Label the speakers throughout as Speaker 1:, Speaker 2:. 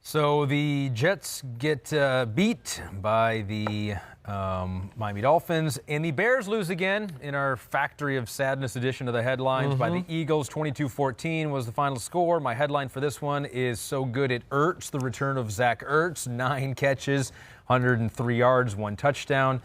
Speaker 1: So the Jets get beat by the Miami Dolphins, and the Bears lose again in our Factory of Sadness edition of the headlines by the Eagles. 22-14 was the final score. My headline for this one is "So Good It Ertz," the return of Zach Ertz. 9 catches, 103 yards, 1 touchdown.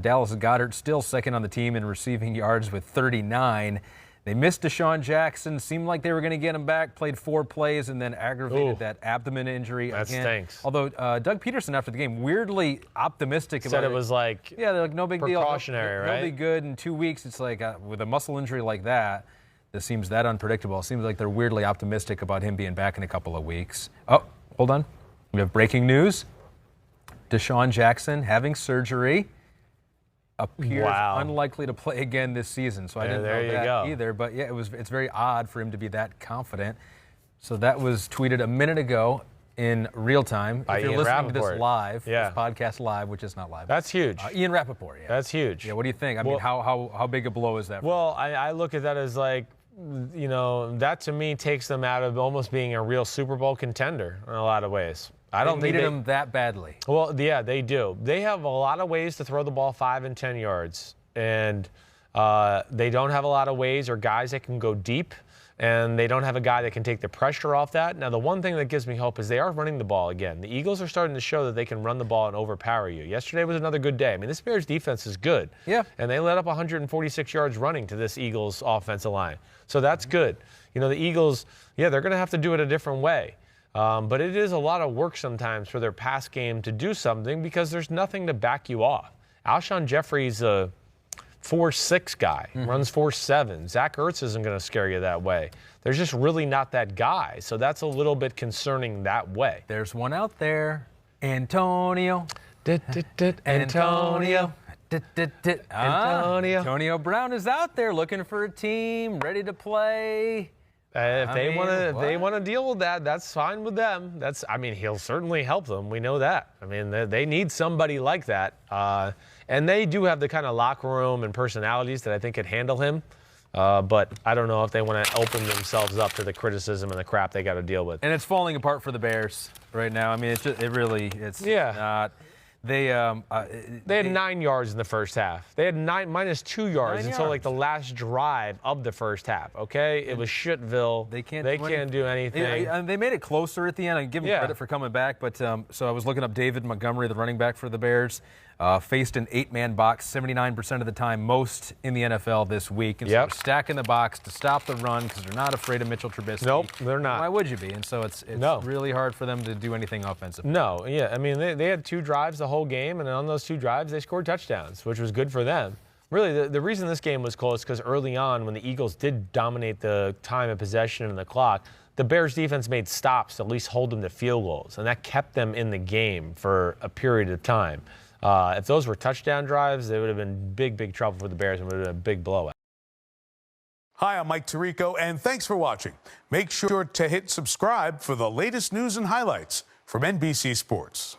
Speaker 1: Dallas Goedert still second on the team in receiving yards with 39. They missed DeSean Jackson. Seemed like they were going to get him back. Played 4 plays and then aggravated that abdomen injury again. That
Speaker 2: stinks.
Speaker 1: Although Doug Peterson after the game weirdly optimistic about it.
Speaker 2: Said it was like
Speaker 1: no big deal.
Speaker 2: Precautionary, right?
Speaker 1: He'll be good in 2 weeks. It's like with a muscle injury like that, this seems that unpredictable. It seems like they're weirdly optimistic about him being back in a couple of weeks. Oh, hold on. We have breaking news. DeSean Jackson having surgery. Appears unlikely to play again this season, so I didn't know that either. But yeah, it's very odd for him to be that confident. So that was tweeted a minute ago in real time.
Speaker 2: By
Speaker 1: if you're
Speaker 2: Ian
Speaker 1: listening to
Speaker 2: Rappaport.
Speaker 1: this live, this podcast live, which is not live.
Speaker 2: That's huge.
Speaker 1: Ian Rappaport, yeah.
Speaker 2: That's huge.
Speaker 1: Yeah, what do you think? I mean, how big a blow is that?
Speaker 2: Well, I look at that as like, you know, that to me takes them out of almost being a real Super Bowl contender in a lot of ways. I don't think
Speaker 1: they needed him that badly.
Speaker 2: Well, yeah, they do. They have a lot of ways to throw the ball 5 and 10 yards, and they don't have a lot of ways or guys that can go deep, and they don't have a guy that can take the pressure off that. Now, the one thing that gives me hope is they are running the ball again. The Eagles are starting to show that they can run the ball and overpower you. Yesterday was another good day. I mean, this Bears defense is good.
Speaker 1: Yeah.
Speaker 2: And they let up 146 yards running to this Eagles offensive line. So that's good. You know, the Eagles, yeah, they're going to have to do it a different way. But it is a lot of work sometimes for their pass game to do something because there's nothing to back you off. Alshon Jeffrey's a 4'6" guy, runs 4'7". Zach Ertz isn't going to scare you that way. There's just really not that guy. So that's a little bit concerning that way.
Speaker 1: There's one out there, Antonio.
Speaker 2: Antonio.
Speaker 1: Antonio Brown is out there looking for a team, ready to play.
Speaker 2: If they want to deal with that, that's fine with them. I mean, he'll certainly help them. We know that. I mean, they need somebody like that. And they do have the kind of locker room and personalities that I think could handle him. But I don't know if they want to open themselves up to the criticism and the crap they got to deal with.
Speaker 1: And it's falling apart for the Bears right now. I mean, it's not. They
Speaker 2: had 9 yards in the first half. They had minus 2 yards until like the last drive of the first half. Okay, it was shitville. They can't do anything.
Speaker 1: They made it closer at the end. I give them credit for coming back. But so I was looking up David Montgomery, the running back for the Bears. Faced an 8-man box 79% of the time, most in the NFL this week. And so they're stacking the box to stop the run because they're not afraid of Mitchell Trubisky.
Speaker 2: Nope, they're not.
Speaker 1: Why would you be? And so it's really hard for them to do anything offensive.
Speaker 2: No, yeah. I mean, they had 2 drives the whole game, and on those 2 drives, they scored touchdowns, which was good for them. Really, the reason this game was close is because early on, when the Eagles did dominate the time of possession and the clock, the Bears defense made stops to at least hold them to field goals, and that kept them in the game for a period of time. If those were touchdown drives, they would have been big trouble for the Bears and would have been a big blowout.
Speaker 3: Hi, I'm Mike Tirico, and thanks for watching. Make sure to hit subscribe for the latest news and highlights from NBC Sports.